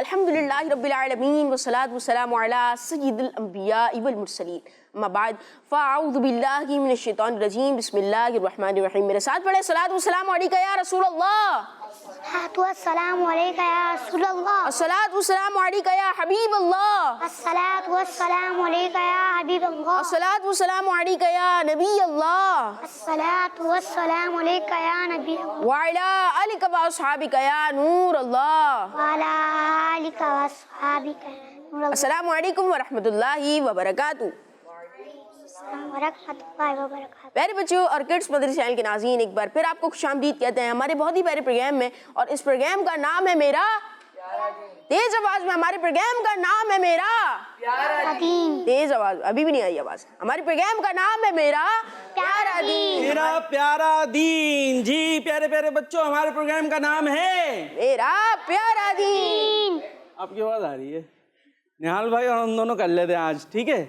الحمدللہ رب العالمین والصلاة والسلام علی سید الانبیاء والمرسلین اما بعد فاعوذ باللہ من الشیطان الرجیم بسم اللہ الرحمن الرحیم. میرے ساتھ پڑھیں الصلاۃ والسلام علیکہ یا رسول اللہ، الصلاۃ والسلام علیکہ یا رسول اللہ، الصلاۃ والسلام علیکہ یا حبیب اللہ، الصلاۃ والسلام علیکہ یا حبیب اللہ، الصلاۃ والسلام علیکہ یا نبی اللہ، الصلاۃ والسلام علیکہ یا نبی اللہ، وعلی آلک واصحابک یا نور اللہ، وعلی آلک واصحابک یا نور اللہ. السلام علیکم ورحمۃ اللہ وبرکاتہ. السلام ورحمۃ اللہ وبرکاتہ. پیارے بچوں اور کڈس مدری چینل کے ناظرین، ایک بار پھر آپ کو خوش آمدید کہتے ہیں ہمارے بہت ہی پیارے پروگرام میں، اور اس پروگرام کا نام ہے میرا تیز آواز میں. ہمارے پروگرام کا نام ہے میرا دین. تیز آواز، ابھی بھی نہیں آئی آواز. ہمارے پروگرام کا نام ہے میرا پیارا دین. میرا پیارا دین. جی پیارے پیارے بچوں، ہمارے پروگرام کا نام ہے میرا پیارا دین. آپ کی آواز آ رہی ہے؟ نہال بھائی اور ہم دونوں کر لیتے ہیں آج، ٹھیک ہے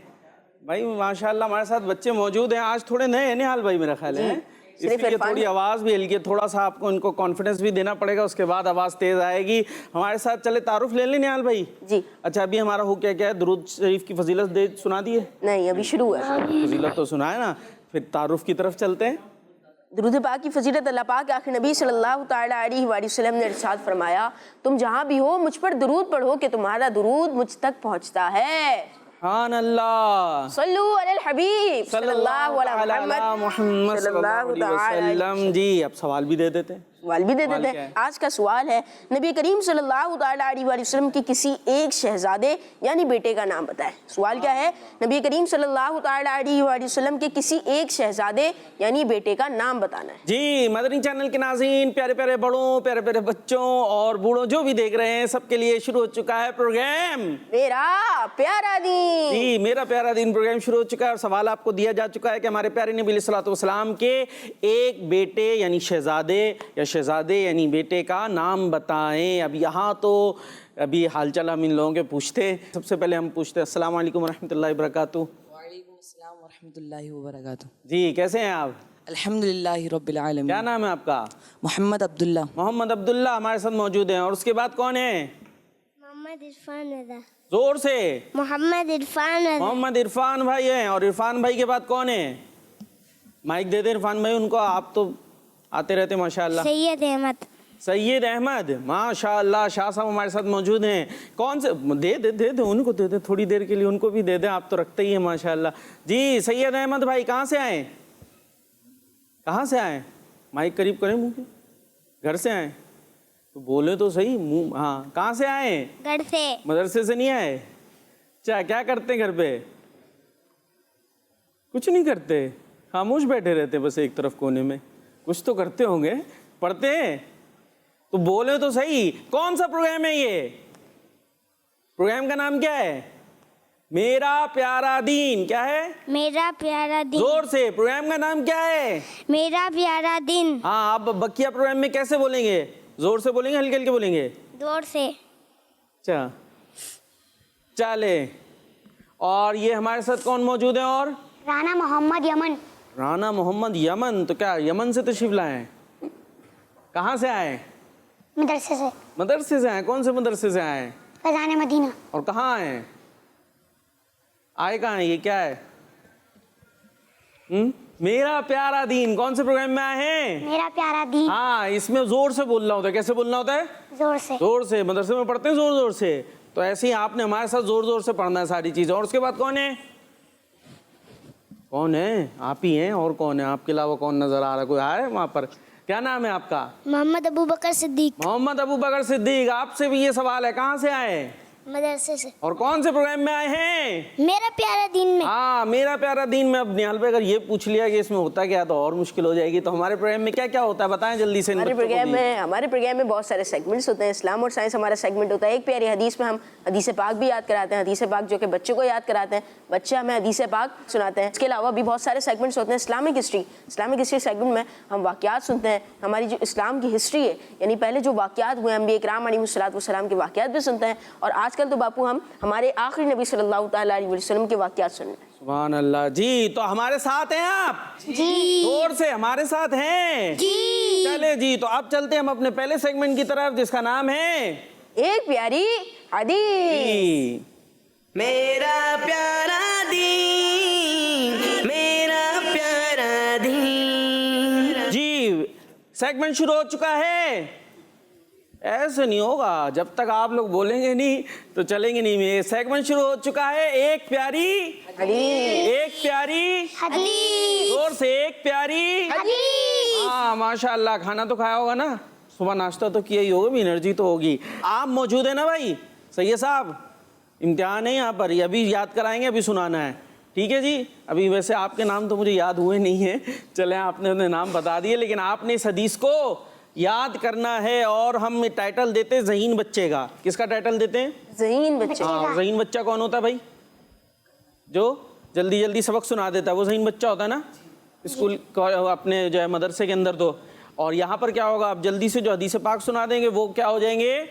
بھائی؟ ماشاءاللہ ہمارے ساتھ بچے موجود ہیں آج، تھوڑے نئے ہیں نہال بھائی میرا خیال ہے، اس لیے تھوڑی آواز بھی ہلکی ہے، تھوڑا سا آپ کو ان کو کانفیڈنس بھی دینا پڑے گا، اس کے بعد آواز تیز آئے گی. ہمارے ساتھ چلے تعارف لے لیں نہال بھائی. جی اچھا، ابھی ہمارا ہو کیا ہے، درود شریف کی فضیلت سنا دی ہے؟ نہیں، ابھی شروع ہے. فضیلت تو سنا ہے نا، پھر تعارف کی طرف چلتے ہیں. درود پاک کی فضیلت اللہ پاک آخر نبی صلی اللہ تعالیٰ علیہ وآلہ وسلم نے ارشاد فرمایا، تم جہاں بھی ہو مجھ پر درود پڑھو کہ تمہارا درود مجھ تک پہنچتا ہے. سبحان اللہ. صلو علی الحبیب صلی اللہ علیہ محمد صلی اللہ علیہ وسلم. جی اب سوال بھی دے دیتے ہیں. سوال بھی دے دیتے ہیں. آج کا سوال ہے، نبی کریم صلی اللہ تعالیٰ علیہ وآلہ وسلم کی کسی ایک شہزادے یعنی بیٹے کا نام بتائیں. سوال کیا ہے؟ نبی کریم صلی اللہ تعالیٰ علیہ وآلہ وسلم کے کسی ایک شہزادے یعنی بیٹے کا نام بتانا ہے. جی مدنی چینل کے ناظرین، پیارے پیارے بڑوں، پیارے پیارے بچوں اور بوڑھوں جو بھی دیکھ رہے ہیں، سب کے لیے شروع ہو چکا ہے پروگرام میرا پیارا دین. جی میرا پیارا دین. پروگرام شروع ہو چکا ہے اور سوال آپ کو دیا جا چکا ہے کہ ہمارے پیارے نبی علیہ الصلوۃ والسلام کے ایک بیٹے یعنی شہزادے یا شہزادے یعنی بیٹے کا نام بتائیں. اب یہاں تو ابھی حال چال ہم ان لوگوں کے پوچھتے ہیں. سب سے پہلے ہم پوچھتے ہیں السلام علیکم ورحمۃ اللہ وبرکاتہ. وعلیکم السلام ورحمۃ اللہ وبرکاتہ. جی کیسے ہیں آپ؟ الحمدللہ رب العالمین. کیا نام ہے آپ کا؟ محمد عبداللہ. محمد عبداللہ ہمارے ساتھ موجود ہیں. اور اس کے بعد کون ہے؟ محمد عرفان رضا. زور سے. محمد عرفان رضا. محمد عرفان بھائی ہیں. اور عرفان بھائی کے بعد کون ہے؟ مائک دے دیں عرفان بھائی ان کو، آپ تو آتے رہتے ماشاءاللہ. سید احمد. سید احمد ماشاءاللہ. شاہ صاحب ہمارے ساتھ موجود ہیں. کون سے؟ دے دے ان کو دے دے تھوڑی دیر کے لیے، ان کو بھی دے دیں، آپ تو رکھتے ہی ہیں ماشاءاللہ. جی سید احمد بھائی کہاں سے آئے؟ کہاں سے آئے؟ مائک قریب کریں منہ کے. گھر سے آئے تو بولے تو صحیح منہ. ہاں کہاں سے آئے؟ گھر سے. مدرسے سے نہیں آئے؟ کیا کرتے گھر پہ؟ کچھ نہیں کرتے، خاموش بیٹھے رہتے بس ایک طرف کونے میں. کچھ تو کرتے ہوں گے، پڑھتے ہیں تو بولے تو صحیح. کون سا پروگرام ہے یہ؟ پروگرام کا نام کیا ہے؟ میرا پیارا دین. کیا ہے؟ میرا پیارا دین. زور سے. پروگرام کا نام کیا ہے؟ میرا پیارا دین. ہاں آپ بکیا پروگرام میں کیسے بولیں گے؟ زور سے بولیں گے ہلکے ہلکے بولیں گے؟ زور سے. اچھا چلے. اور یہ ہمارے ساتھ کون موجود ہیں؟ اور رانا محمد یمن. رانا محمد یمن. تو کیا یمن سے تشریف لائے ہیں؟ کہاں سے آئے؟ مدرسے سے. مدرسے سے آئے. کون سے مدرسے سے آئے؟ فیضان مدینہ. اور کہاں آئے؟ آئے کہاں ہیں؟ یہ کیا ہے؟ میرا پیارا دین. کون سے پروگرام میں آئے ہیں؟ میرا پیارا دین. ہاں اس میں زور سے بولنا ہوتا ہے. کیسے بولنا ہوتا ہے؟ زور سے. زور سے. مدرسے میں پڑھتے ہیں زور زور سے، تو ایسے ہی آپ نے ہمارے ساتھ زور زور سے پڑھنا ہے ساری چیزیں. اور اس کے بعد کون ہے؟ کون ہے؟ آپ ہی ہیں. اور کون ہے آپ کے علاوہ؟ کون نظر آ رہا ہے؟ کوئی آئے وہاں پر؟ کیا نام ہے آپ کا؟ محمد ابو بکر صدیق. محمد ابو بکر صدیق. آپ سے بھی یہ سوال ہے، کہاں سے آئے؟ مدرسے سے. اور کون سے پروگرام میں آئے ہیں؟ میرا پیارا دین میں. ہاں میرا پیارا دین میں. اب نہال بھائی اگر یہ پوچھ لیا کہ اس میں ہوتا کیا تو اور مشکل ہو جائے گی. تو ہمارے پروگرام میں کیا کیا ہوتا ہے بتائیں جلدی سے. ہمارے پروگرام میں بہت سارے سیگمنٹس ہوتے ہیں. اسلام اور سائنس ہمارا سیگمنٹ ہوتا ہے. ایک پیاری حدیث میں ہم حدیث پاک بھی یاد کراتے ہیں. حدیث پاک جو کہ بچوں کو یاد کراتے ہیں، بچے ہمیں حدیث پاک سناتے ہیں. اس کے علاوہ بھی بہت سارے سیگمنٹس ہوتے ہیں. اسلامک ہسٹری سیگمنٹ میں ہم واقعات سنتے ہیں. ہماری جو اسلام کی ہسٹری ہے یعنی پہلے جو واقعات ہوئے انبیاء کرام علیہ الصلوۃ والسلام کے واقعات بھی سنتے ہیں. اور آج کل تو باپو ہم ہمارے آخری نبی صلی اللہ تعالیٰ علیہ وسلم کے واقعات سن رہے ہیں. سبحان اللہ. جی تو ہمارے ساتھ ہیں آپ؟ جی. زور سے. ہمارے ساتھ ہیں؟ جی. چلے جی تو اب چلتے ہیں ہم اپنے پہلے سیگمنٹ کی طرف جس کا نام ہے ایک پیاری حدیث. جی میرا پیارا دین، میرا پیارا دین. جی سیگمنٹ شروع ہو چکا ہے. ایسے نہیں ہوگا، جب تک آپ لوگ بولیں گے نہیں تو چلیں گے نہیں. سیگمنٹ شروع ہو چکا ہے. ایک پیاری حدیث. ایک پیاری حدیث زور سے ایک پیاری. حدیث. ہاں ماشاء اللہ. کھانا تو کھایا ہوگا نا، صبح ناشتہ تو کیا ہی ہوگا، بھی انرجی تو ہوگی. آپ موجود ہیں نا بھائی سید صاحب؟ امتحان ہے یہاں پر، ابھی یاد کرائیں گے، ابھی سنانا ہے. ٹھیک ہے جی. ابھی ویسے آپ کے نام تو مجھے یاد ہوئے نہیں ہیں، چلیں آپ نے اپنے نام بتا دیے، لیکن آپ نے اس حدیث کو یاد کرنا ہے. اور ہم ٹائٹل دیتے ہیں ذہین بچے کا. کس کا ٹائٹل دیتے ہیں؟ ذہین بچے. ہاں ذہین بچہ کون ہوتا ہے بھائی؟ جو جلدی جلدی سبق سنا دیتا ہے وہ ذہین بچہ ہوتا ہے نا اسکول اپنے جو ہے مدرسے کے اندر. تو اور یہاں پر کیا ہوگا، آپ جلدی سے جو حدیث پاک سنا دیں گے وہ کیا ہو جائیں گے؟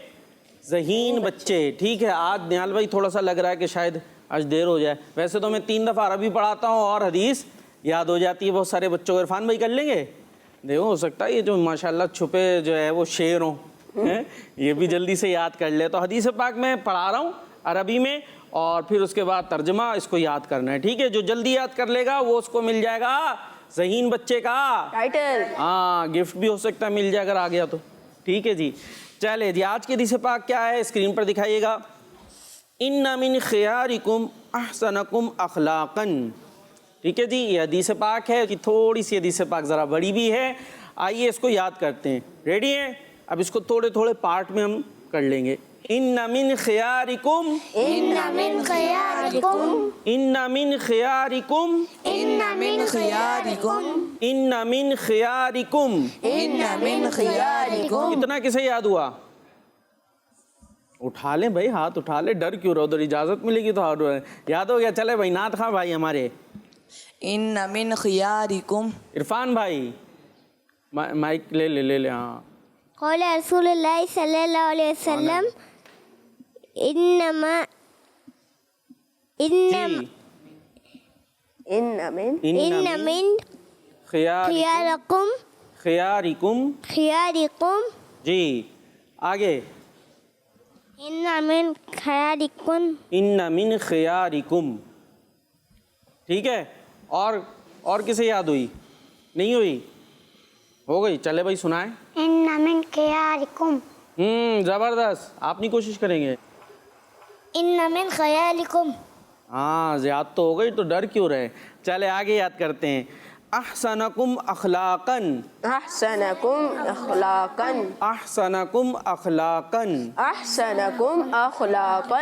ذہین بچے. ٹھیک ہے. آج نیال بھائی تھوڑا سا لگ رہا ہے کہ شاید آج دیر ہو جائے. ویسے تو میں 3 دفعہ عربی پڑھاتا ہوں اور حدیث یاد ہو جاتی ہے بہت سارے بچوں کو. عرفان بھائی کر لیں گے؟ دیکھو ہو سکتا ہے یہ جو ماشاءاللہ چھپے جو ہے وہ شعر ہوں، یہ بھی جلدی سے یاد کر لے. تو حدیث پاک میں پڑھا رہا ہوں عربی میں، اور پھر اس کے بعد ترجمہ اس کو یاد کرنا ہے. ٹھیک ہے. جو جلدی یاد کر لے گا وہ اس کو مل جائے گا ذہین بچے کا ٹائٹل. ہاں گفٹ بھی ہو سکتا ہے مل جائے اگر آ گیا تو. ٹھیک ہے جی. چلے جی آج کی حدیث پاک کیا ہے اسکرین پر دکھائیے گا. ان من خیارکم احسنکم اخلاقا. ٹھیک ہے جی. یہ حدیث پاک ہے کہ تھوڑی سی حدیث پاک ذرا بڑی بھی ہے. آئیے اس کو یاد کرتے ہیں. ریڈی ہیں؟ اب اس کو تھوڑے تھوڑے پارٹ میں ہم کر لیں گے. ان من خیارکم، ان من خیارکم، ان من خیارکم، ان من خیارکم، ان من خیارکم. ان من خیارکم. اتنا کسے یاد ہوا؟ اٹھا لیں بھائی، ہاتھ اٹھا لیں. ڈر کیوں رہو؟ ادھر اجازت ملے گی تو یاد ہو گیا. چلے بھائی نعت خواں بھائی ہمارے ان من خیارکم. عرفان بھائی مائک لے. ہاں قال رسول اللہ صلی اللہ علیہ وسلم انما جی. ان من ان من خیارکم خیارکم. خیارکم جی آگے. ان من خیارکم. ان من خیارکم. ٹھیک ہے. اور کسے یاد ہوئی؟ نہیں ہوئی؟ ہو گئی. چلے بھائی سنائیں. ان من خیارکم. زبردست. آپ نہیں کوشش کریں گے؟ ان من خیارکم. ہاں یاد تو ہو گئی تو ڈر کیوں رہے. چلے آگے یاد کرتے ہیں. احسنکم اخلاقا. احسنکم اخلاقا. احسنکم اخلاقا. احسنکم اخلاقا.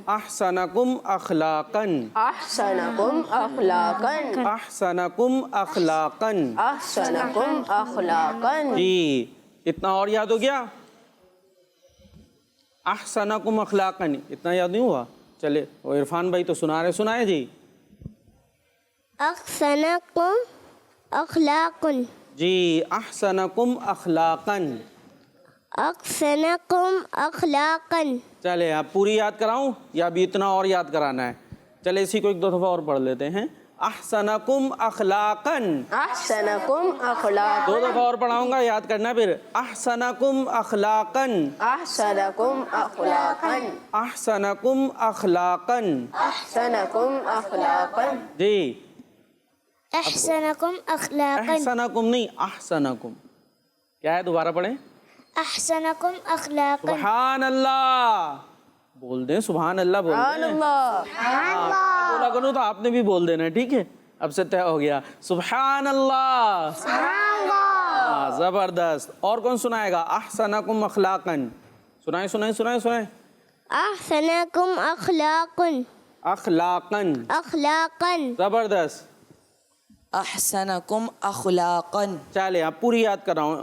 احسنکم اخلاقا. احسنکم اخلاقا. احسنکم اخلاقا. احسنکم اخلاقا. جی اتنا اور یاد ہو گیا؟ احسنکم اخلاقا. اتنا یاد نہیں ہوا؟ چلے وہ عرفان بھائی تو سنائے جی. احسنکم اخلاقا. جی احسنکم اخلاقا. احسنکم اخلاقا. چلے آپ پوری یاد کراؤں یا ابھی اتنا اور یاد کرانا ہے؟ چلے اسی کو 1-2 دفعہ اور پڑھ لیتے ہیں. احسنکم اخلاقا. احسنکم اخلاقا. 2 دفعہ اور پڑھاؤں گا، یاد کرنا پھر. احسنکم اخلاقا. احسنکم اخلاقا. احسنکم اخلاقا. احسنکم اخلاقا. جی احسنکم اخلاقا. احسنکم نہیں احسنکم. کیا ہے؟ دوبارہ پڑھیں. احسنکم اخلاقا. سبحان اللہ. بول دیں سبحان اللہ. بول سبحان دیں. اللہ. بولا کروں تو آپ نے بھی بول دینا. ٹھیک ہے اب سے طے ہو گیا. سبحان اللہ. زبردست. اور کون سنائے گا؟ احسنکم اخلاقا. سنائیں. احسنکم اخلاقا. اخلاقا. اخلاقا. زبردست. احسنکم اخلاقا. چلے آپ پوری یاد کر رہا ہوں.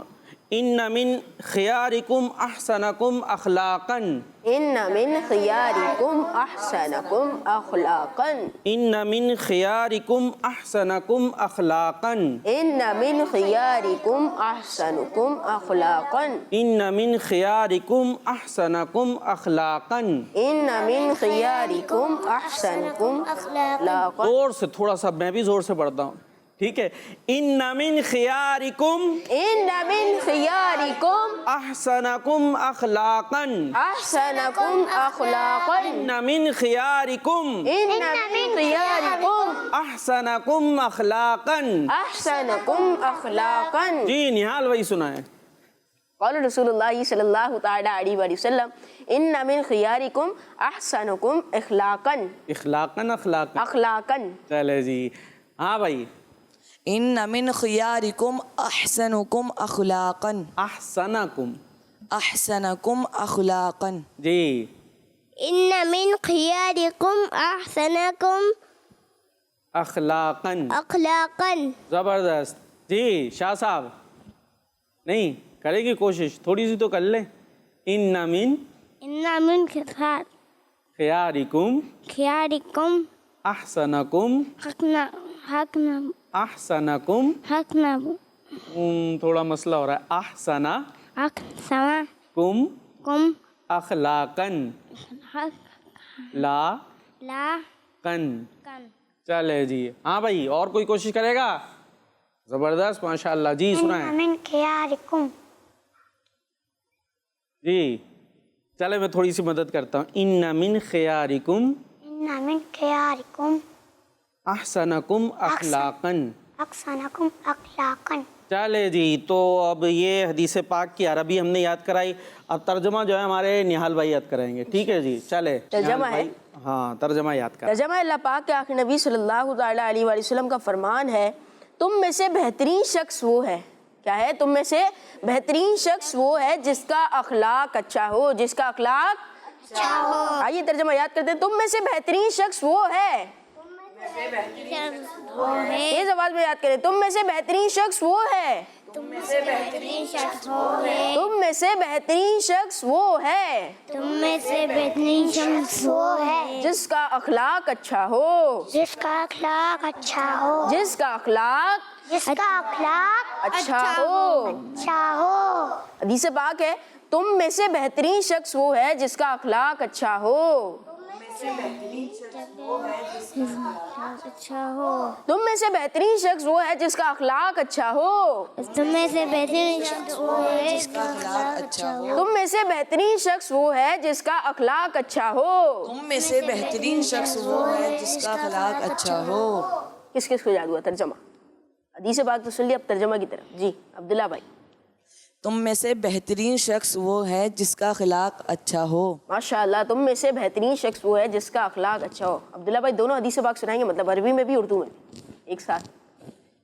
ان من خیارکم احسنکم اخلاقا. ان من خیارکم احسنکم اخلاقا. ان من خیارکم احسنکم اخلاقا. ان من خیارکم احسنکم اخلاقا. ان من خیارکم احسنکم اخلاقا. ان من خیارکم احسنکم اخلاقا. زور سے، تھوڑا سا میں بھی زور سے پڑھتا ہوں. ٹھیک ہے. ان من خیارکم ان من خیارکم احسنکم اخلاقا. احسنکم اخلاقا. ان من خیارکم ان من خیارکم احسنکم اخلاقا. احسنکم اخلاقا. جی نہال بھائی سنائیں. قال رسول اللہ صلی اللہ تعالی علیہ وآلہ وسلم ان من خیارکم احسنکم اخلاقا. اخلاقا اخلاقا. اخلاقا. چلے جی. ہاں بھائی. ان من خیارکم احسنکم اخلاقا. احسنکم. احسنکم اخلاقا. جی. ان من خیارکم احسنکم اخلاقا. اخلاقا. زبردست. جی شاہ صاحب نہیں کرے گی کوشش تھوڑی سی تو کر لیں. ان من خیارکم خیارکم احسنکم احسنکم. تھوڑا مسئلہ ہو رہا ہے. احسنکم اخلاقا لا کن. چلے جی. ہاں بھائی اور کوئی کوشش کرے گا؟ زبردست ماشاءاللہ. جی سنائیں. من خیارکم. جی چلے میں تھوڑی سی مدد کرتا ہوں. ان من خیارکم ان من خیارکم احسنکم اخلاقا. احسنکم اخلاقا. چلے جی. تو اب یہ حدیث پاک کی عربی ہم نے یاد کرائی. اب ترجمہ جو ہے ہمارے نہال بھائی یاد کرائیں گے. ٹھیک ہے جی. چلے ترجمہ نہال بھائی. ہاں ترجمہ یاد کر. ترجمہ اللہ پاک کے آخر نبی صلی اللہ تعالی علیہ وآلہ وسلم کا فرمان ہے تم میں سے بہترین شخص وہ ہے. کیا ہے؟ تم میں سے بہترین شخص وہ ہے جس کا اخلاق اچھا ہو. جس کا اخلاق اچھا ہو. آئیے ترجمہ یاد کرتے ہیں. تم میں سے بہترین شخص وہ ہے. تیز آواز میں یاد کریں. تم میں سے بہترین شخص وہ ہے. تم میں سے بہترین شخص وہ ہے. تم میں سے بہترین شخص وہ ہے. تم میں سے بہترین شخص وہ ہے جس کا اخلاق اچھا ہو. جس کا اخلاق اچھا ہو. جس کا اخلاق جس کا اخلاق اچھا ہو. اچھا ہو. حدیث پاک ہے تم میں سے بہترین شخص وہ ہے جس کا اخلاق اچھا ہو. اچھا ہو. تم میں سے بہترین شخص وہ ہے جس کا اخلاق اچھا ہو. تم میں سے بہترین شخص وہ ہے جس کا اخلاق اچھا ہو. تم میں سے بہترین شخص وہ ہے جس کا اخلاق اچھا ہو. تم میں سے بہترین شخص وہ ہے جس کا اخلاق اچھا ہو. کس کس کو یاد ہوا ترجمہ؟ حدیث پاک تو سن لیا. اب ترجمہ کی طرف. جی عبداللہ بھائی. تم میں سے بہترین شخص وہ ہے جس کا اخلاق اچھا ہو. ماشاءاللہ. تم میں سے بہترین شخص وہ ہے جس کا اخلاق اچھا ہو. عبداللہ بھائی دونوں حدیث پاک سنائیں گے مطلب عربی میں بھی اردو میں بھی ایک ساتھ.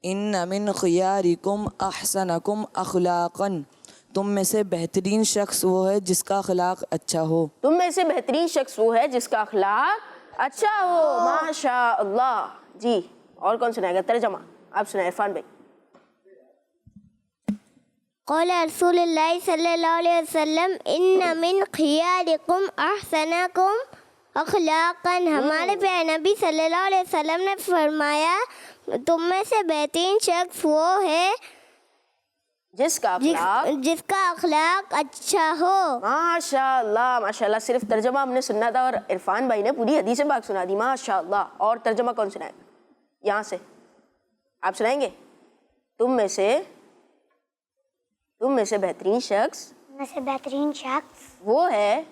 ان من خیارکم احسنکم اخلاقا. تم میں سے بہترین شخص وہ ہے جس کا اخلاق اچھا ہو. تم میں سے بہترین شخص وہ ہے جس کا اخلاق اچھا ہو. ماشاء اللہ. جی اور کون سنائے گا ترجمہ؟ آپ سنائیں عرفان بھائی. قال رسول اللہ صلی اللہ علیہ وسلم ان من خیارکم احسنکم اخلاقا. ہمارے پیارے نبی صلی اللہ علیہ وسلم نے فرمایا تم میں سے بہترین شخص وہ ہے جس کا اخلاق اچھا ہو. ماشاء اللہ ماشاء اللہ. صرف ترجمہ ہم نے سننا تھا اور عرفان بھائی نے پوری حدیث پاک سنا دی. ماشاء اللہ. اور ترجمہ کون سنائے گا یہاں سے؟ آپ سنائیں گے. تم میں سے بہترین شخص وہ ہے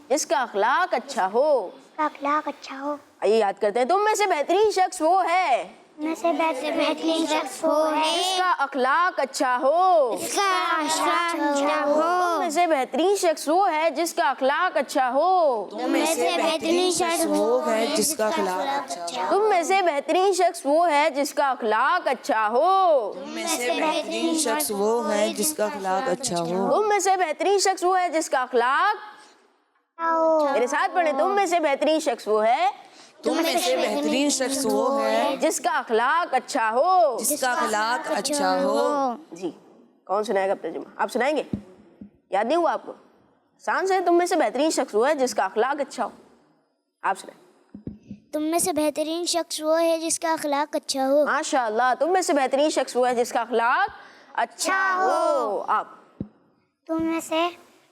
جس کا اخلاق اچھا ہو. آئیے یاد کرتے ہیں. تم میں سے بہترین شخص وہ ہے جس کا اخلاق اچھا ہو. تم میں سے بہترین شخص وہ ہے جس کا اخلاق اچھا ہو. تم میں سے بہترین شخص وہ ہے جس کا اخلاق اچھا ہو. تم میں سے بہترین شخص وہ ہے جس کا اخلاق اچھا ہو. تم میں سے بہترین شخص وہ ہے جس کا اخلاق اچھا ہو. تم میں سے بہترین شخص وہ ہے جس کا اخلاق. میرے ساتھ پڑھیں. تم میں سے بہترین شخص وہ ہے تم میں سے بہترین شخص وہ ہے جس کا اخلاق اچھا ہو. جس کا اخلاق اچھا ہو. جی کون سنائے گا ترجمہ؟ آپ سنائیں گے؟ یاد نہیں ہوا آپ کو؟ آسان سے. تم میں سے بہترین شخص وہ ہے جس کا اخلاق اچھا ہو. آپ سنائیں. تم میں سے بہترین شخص وہ ہے جس کا اخلاق اچھا ہو. ماشاء اللہ. تم میں سے بہترین شخص وہ ہے جس کا اخلاق اچھا ہو. آپ تم میں سے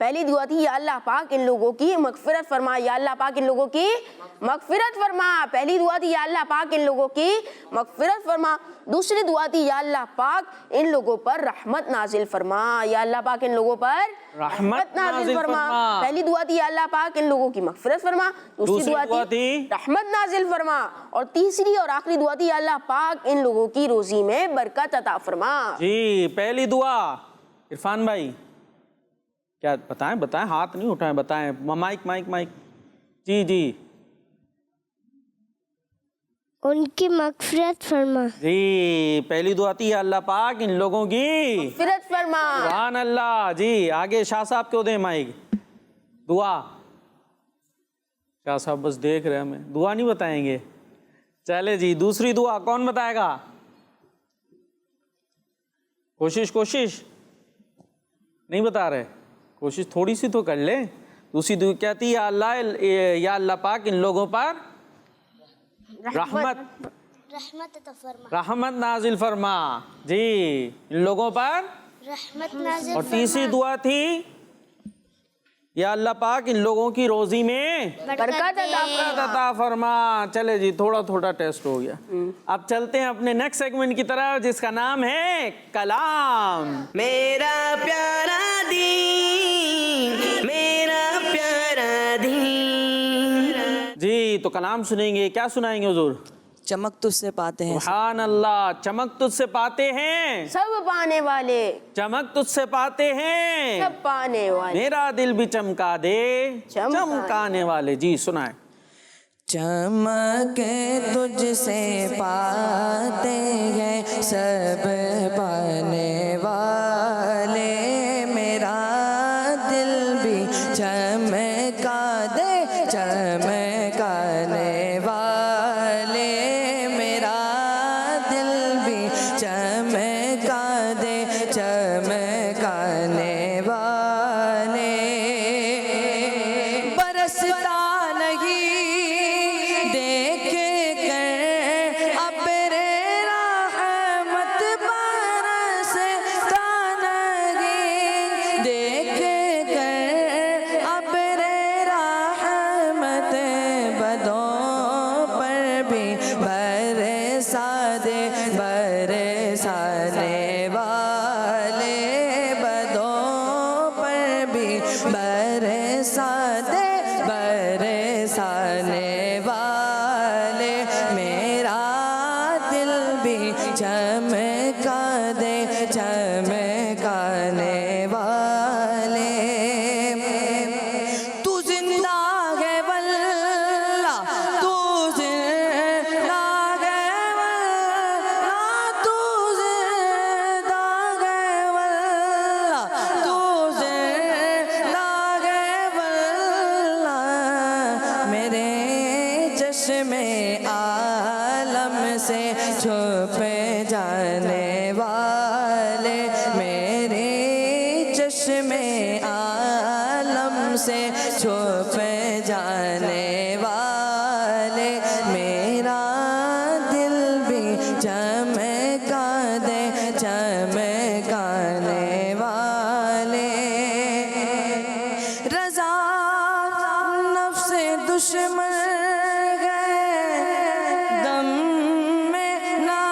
پہلی دعا تھی یا اللہ پاک ان لوگوں کی مغفرت فرما، یا اللہ پاک ان لوگوں کی مغفرت فرما. پہلی دعا تھی یا اللہ پاک ان لوگوں کی مغفرت فرما. دوسری دعا تھی یا اللہ پاک ان لوگوں پر رحمت نازل فرما، یا اللہ پاک ان لوگوں پر رحمت نازل فرما. پہلی دعا تھی یا اللہ پاک ان لوگوں کی مغفرت فرما، دوسری دعا تھی رحمت نازل فرما، اور تیسری اور آخری دعا تھی یا اللہ پاک ان لوگوں کی روزی میں برکت عطا فرما. جی پہلی دعا عرفان بھائی کیا بتائیں ہاتھ نہیں اٹھائیں، بتائیں مائک. جی ان کی مغفرت فرما. جی پہلی دعا تھی یا اللہ پاک ان لوگوں کی مغفرت فرما. سبحان اللہ. جی آگے شاہ صاحب کیوں دیں مائک. دعا شاہ صاحب بس دیکھ رہے ہمیں، دعا نہیں بتائیں گے. چلے جی دوسری دعا کون بتائے گا؟ کوشش نہیں بتا رہے، کوشش تھوڑی سی تو کر لیں. دوسری دعا کیا تھی؟ یا اللہ پاک ان لوگوں پر رحمت نازل فرما. جی ان لوگوں پر رحمت نازل. اور تیسری دعا تھی یا اللہ پاک ان لوگوں کی روزی میں برکت عطا فرما. چلے جی تھوڑا ٹیسٹ ہو گیا. اب چلتے ہیں اپنے نیکسٹ سیگمنٹ کی طرف جس کا نام ہے کلام. میرا پیارا دین، میرا پیارا دین. جی تو کلام سنیں گے. کیا سنائیں گے حضور؟ چمک تجھ سے پاتے ہیں سبحان اللہ. چمک تجھ سے پاتے ہیں سب پانے والے، چمک تجھ سے پاتے ہیں سب پانے والے، میرا دل بھی چمکا دے چمکانے والے. جی سنائیں. چمک تجھ سے پاتے ہیں سب پانے والے، میرا دل بھی چمکا دے چمکانے والے، میرا دل بھی چمکا دے چمکانے والے. برستا نہیں دیکھ کر ابر رحمت، برستا نہیں دیکھ کر ابر رحمت، بدوں پر بھی برسا دے برسانے والے، بدوں پر بھی برسا دے برسانے والے، میرا دل بھی چمکا دے چمکانے والے. تو زندہ ہے واللہ، تو زندہ ہے واللہ، تو زندہ ہے واللہ، تو زندہ ہے واللہ، میرے چشم عالم سے چھپ جانے والے، میرے چشم عالم سے چھپ جانے والے، میرا دل بھی چمکا دے چمکانے والے. رضا نفس دشمن دم میں رضا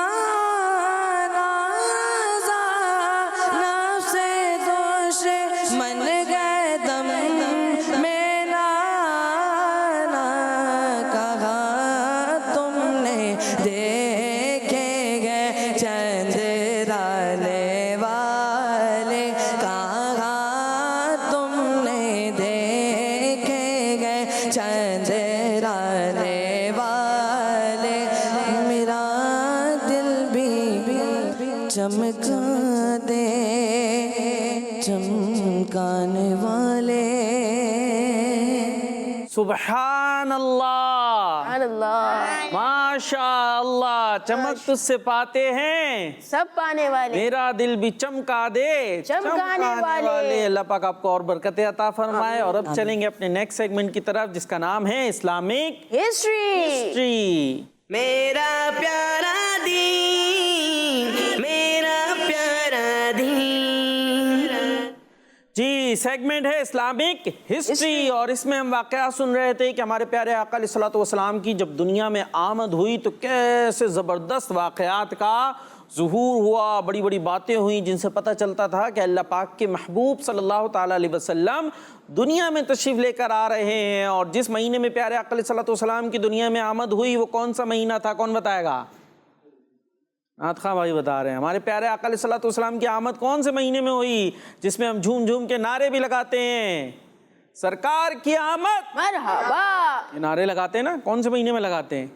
نفس دشمن گئے دم میں لانا، کہا تم نے دیکھے گئے چندرانے والے، کہا تم نے دیکھے گئے چندرانے والے، میرا دل بھی چمکا دے چمکانے والے. سبحان اللہ سبحان اللہ. ماشاء اللہ. چمک تجھ سے پاتے ہیں سب پانے والے، میرا دل بھی چمکا دے چمکانے والے. اللہ پاک آپ کو اور برکتیں عطا فرمائے. اور اب چلیں گے اپنے نیکسٹ سیگمنٹ کی طرف جس کا نام ہے اسلامک ہسٹری. میرا پیارا دین، میرا پیارا دین. جی جی سیگمنٹ ہے اسلامک ہسٹری، اور اس میں ہم واقعات سن رہے تھے کہ ہمارے پیارے آقا علیہ الصلوۃ والسلام کی جب دنیا میں آمد ہوئی تو کیسے زبردست واقعات کا ظہور ہوا، بڑی بڑی باتیں ہوئیں جن سے پتہ چلتا تھا کہ اللہ پاک کے محبوب صلی اللہ تعالیٰ علیہ وسلم دنیا میں تشریف لے کر آ رہے ہیں۔ اور جس مہینے میں پیارے آقا علیہ الصلوۃ والسلام کی دنیا میں آمد ہوئی وہ کون سا مہینہ تھا؟ کون بتائے گا؟ خواہ بھائی بتا رہے ہیں ہمارے پیارے آقا علیہ الصلوۃ والسلام کی آمد کون سے مہینے میں ہوئی جس میں ہم جھوم جھوم کے نعرے بھی لگاتے ہیں؟ سرکار کی آمد مرحبا، یہ نعرے لگاتے ہیں نا، کون سے مہینے میں لگاتے ہیں؟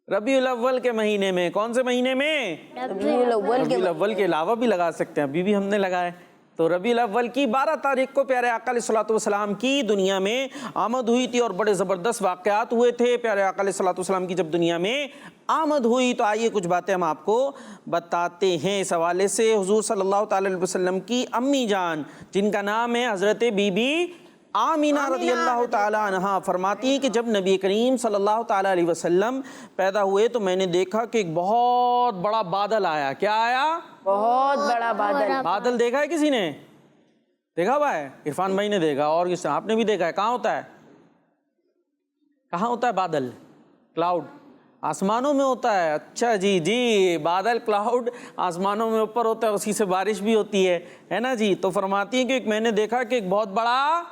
ربیع الاول کے مہینے میں۔ کون سے مہینے میں؟ ربیع الاول کے ربیع الاول کے علاوہ بھی لگا سکتے ہیں، ابھی بھی ہم نے لگائے۔ تو ربیع الاول کی 12 تاریخ کو پیارے آقا علیہ الصلوۃ والسلام کی دنیا میں آمد ہوئی تھی، اور بڑے زبردست واقعات ہوئے تھے پیارے آقا علیہ الصلوۃ والسلام کی جب دنیا میں آمد ہوئی۔ تو آئیے کچھ باتیں ہم آپ کو بتاتے ہیں اس حوالے سے۔ حضور صلی اللہ تعالی علیہ وسلم کی امی جان جن کا نام ہے حضرت بی بی آمینہ رضی اللہ تعالی عنہا فرماتی ہیں کہ جب نبی کریم صلی اللہ تعالی علیہ وسلم پیدا ہوئے تو میں نے دیکھا کہ ایک بہت بڑا بادل آیا۔ کیا آیا؟ بہت بڑا بادل۔ بادل دیکھا ہے کسی نے؟ دیکھا ہوا ہے؟ عرفان بھائی نے دیکھا، اور کس آپ نے بھی دیکھا ہے؟ کہاں ہوتا ہے؟ کہاں ہوتا ہے بادل؟ کلاؤڈ آسمانوں میں ہوتا ہے۔ اچھا جی، جی بادل کلاؤڈ آسمانوں میں اوپر ہوتا ہے، اسی سے بارش بھی ہوتی ہے نا جی۔ تو فرماتی ہیں کہ میں نے دیکھا کہ ایک بہت بڑا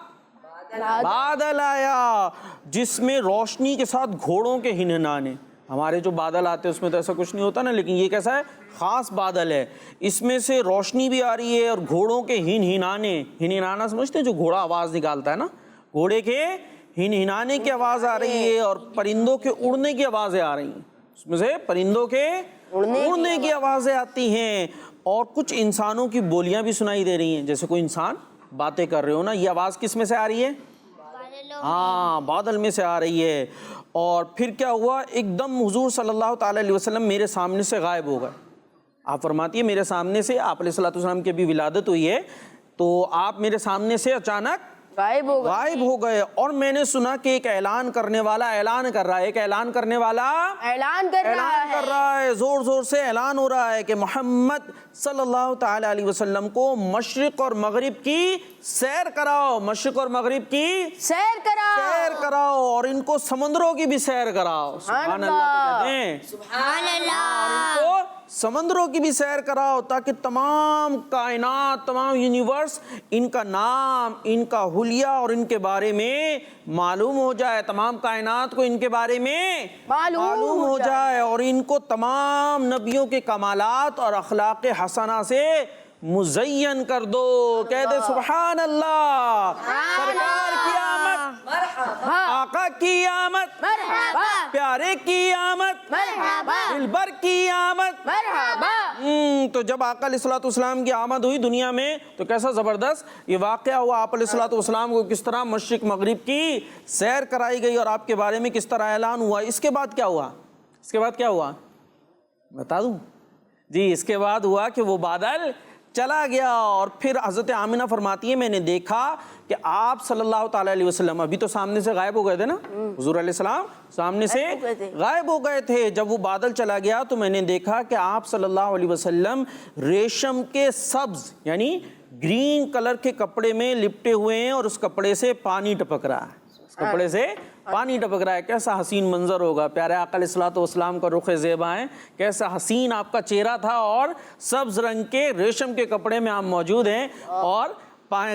بادل آیا جس میں روشنی کے ساتھ گھوڑوں کے ہنہنانے۔ ہمارے جو بادل آتے ہیں اس میں تو ایسا کچھ نہیں ہوتا نا، لیکن یہ کیسا ہے؟ خاص بادل ہے، اس میں سے روشنی بھی آ رہی ہے اور گھوڑوں کے ہنہنانے۔ ہنہنانا سمجھتے ہیں؟ جو گھوڑا آواز نکالتا ہے نا، گھوڑے کے ہنہنانے کی آواز آ رہی ہے، اور پرندوں کے اڑنے کی آوازیں آ رہی ہیں، اس میں سے پرندوں کے اڑنے کی آوازیں آتی ہیں، اور کچھ انسانوں کی بولیاں بھی سنائی دے رہی ہیں، جیسے کوئی انسان باتیں کر رہے ہو نا۔ یہ آواز کس میں سے آ رہی ہے؟ ہاں، بادل میں سے آ رہی ہے۔ اور پھر کیا ہوا؟ ایک دم حضور صلی اللہ تعالی علیہ وسلم میرے سامنے سے غائب ہو گئے۔ آپ فرماتی ہے میرے سامنے سے، آپ علیہ الصلوۃ والسلام کی ابھی ولادت ہوئی ہے، تو آپ میرے سامنے سے اچانک غائب ہو گئے، اور میں نے سنا کہ ایک اعلان کرنے والا اعلان کر رہا ہے، ایک اعلان کرنے والا اعلان کر رہا ہے، زور زور سے اعلان ہو رہا ہے کہ محمد صلی اللہ تعالی علیہ وسلم کو مشرق اور مغرب کی سیر کراؤ، مشرق اور مغرب کی سیر کراؤ، اور ان کو سمندروں کی بھی سیر کراؤ۔ سبحان اللہ کہتے ہیں، سبحان اللہ۔ اور ان کو سمندروں کی بھی سیر کراؤ، تاکہ تمام کائنات، تمام یونیورس ان کا نام، ان کا حلیہ اور ان کے بارے میں معلوم ہو جائے، تمام کائنات کو ان کے بارے میں معلوم ہو جائے، اور ان کو تمام نبیوں کے کمالات اور اخلاق حسنہ سے مزین کر دو۔ کہہ دے سبحان اللہ۔ سرکار کی آمد، آقا کی آمد، پیارے کی آمد، دلبر کی آمد۔ تو جب آقا علیہ الصلوۃ والسلام کی آمد ہوئی دنیا میں تو کیسا زبردست یہ واقعہ ہوا۔ آپ علیہ الصلوۃ والسلام کو کس طرح مشرق مغرب کی سیر کرائی گئی، اور آپ کے بارے میں کس طرح اعلان ہوا۔ اس کے بعد کیا ہوا؟ بتا دوں جی؟ اس کے بعد ہوا کہ وہ بادل چلا گیا، اور پھر حضرت آمینہ فرماتی ہے میں نے دیکھا کہ آپ صلی اللہ تعالی علیہ وسلم ابھی تو سامنے سے غائب ہو گئے تھے نا، حضور علیہ السلام سامنے سے غائب ہو گئے تھے۔ جب وہ بادل چلا گیا تو میں نے دیکھا کہ آپ صلی اللہ علیہ وسلم ریشم کے سبز یعنی گرین کلر کے کپڑے میں لپٹے ہوئے ہیں، اور اس کپڑے سے پانی ٹپک رہا ہے، کپڑے سے پانی ٹپک رہا ہے۔ کیسا حسین منظر ہوگا، پیارے آقا علیہ الصلوۃ والسلام کا رخ زیبا ہے، کیسا حسین آپ کا چہرہ تھا، اور سبز رنگ کے ریشم کے کپڑے میں آپ موجود ہیں، اور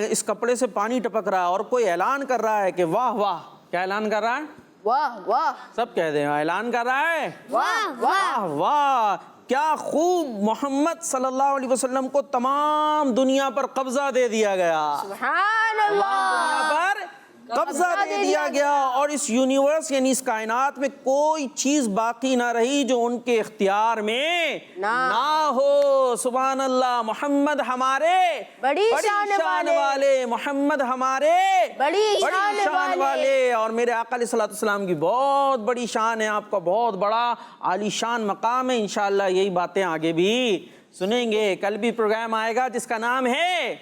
اس کپڑے سے پانی ٹپک رہا ہے، اور کوئی اعلان کر رہا ہے کہ واہ واہ۔ کیا اعلان کر رہا ہے؟ واہ واہ، سب کہہ دیں، اعلان کر رہا ہے واہ واہ، واہ واہ، کیا خوب محمد صلی اللہ علیہ وسلم کو تمام دنیا پر قبضہ دے دیا گیا، سبحان اللہ، دنیا پر قبضہ دے دیا گیا، اور اس یونیورس یعنی اس کائنات میں کوئی چیز باقی نہ رہی جو ان کے اختیار میں نہ ہو۔ سبحان اللہ۔ محمد ہمارے بڑی شان والے، محمد ہمارے بڑی شان والے، اور میرے آقا علیہ الصلوۃ والسلام کی بہت بڑی شان ہے، آپ کا بہت بڑا عالی شان مقام ہے۔ انشاءاللہ یہی باتیں آگے بھی سنیں گے۔ کل بھی پروگرام آئے گا جس کا نام ہے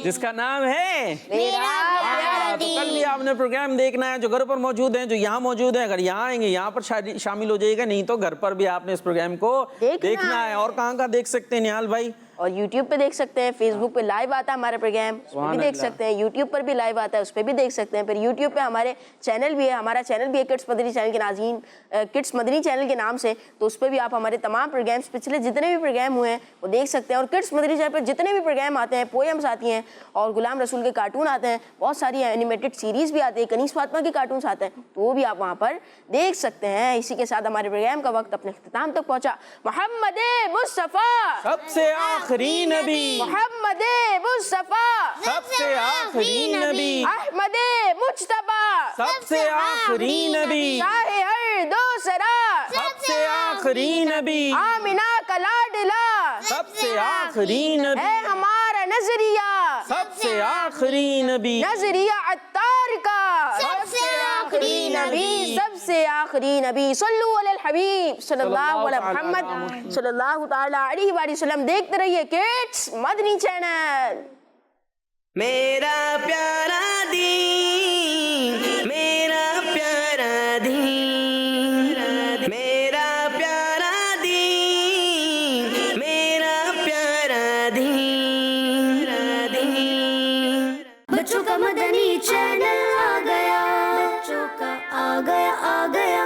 جس کا نام ہے تو کل بھی آپ نے پروگرام دیکھنا ہے، جو گھر پر موجود ہیں، جو یہاں موجود ہیں، اگر یہاں آئیں گے یہاں پر شامل ہو جائے گا، نہیں تو گھر پر بھی آپ نے اس پروگرام کو دیکھنا ہے۔ اور کہاں کا دیکھ سکتے ہیں نہال بھائی؟ اور یوٹیوب پہ دیکھ سکتے ہیں, فیس بک پہ لائیو آتا ہے ہمارا پروگرام, اس پہ بھی دیکھ سکتے ہیں, یوٹیوب پر بھی لائیو آتا ہے, اس پہ بھی دیکھ سکتے ہیں. پھر یوٹیوب پہ ہمارے چینل بھی ہے, ہمارا چینل بھی ہے کڈس مدنی چینل کے ناظرین, کڈس مدنی چینل کے نام سے, تو اس پہ بھی آپ ہمارے تمام پروگرامس پچھلے جتنے بھی پروگرام ہوئے ہیں وہ دیکھ سکتے ہیں. اور کڈس مدنی چینل پہ جتنے بھی پروگرام آتے ہیں, پویمس آتی ہیں اور غلام رسول کے کارٹون آتے ہیں, بہت ساری اینیمیٹڈ سیریز بھی آتی ہیں, کنیز فاطمہ کے کارٹونس آتے ہیں, تو وہ بھی آپ وہاں پر دیکھ سکتے ہیں. اسی کے ساتھ ہمارے پروگرام کا وقت اپنے اختتام تک پہنچا. محمد مصطفیٰ سب سے آخری نبی, محمد مصطفیٰ سب سے آخری نبی, احمد مجتبیٰ سب سے آخری نبی, شاہ ہر دو سرا, سب سے آخری نبی, آمینہ کا لاڈلا, سب سے آخری نبی, ہے ہمارا نظریہ, سب سے آخری نبی, نظریہ عطار کا, سب سے آخری نبی, سب سے آخری نبی. صلو علی الحبیب صلی اللہ علیہ محمد صلی اللہ تعالی علیہ وآلہ وسلم. دیکھتے رہیے کڈس مدنی چینل. میرا پیارا دین, میرا پیارا دین, میرا پیارا دین, میرا پیارا دین. بچوں کا مدنی چینل آ گیا, بچوں کا آ گیا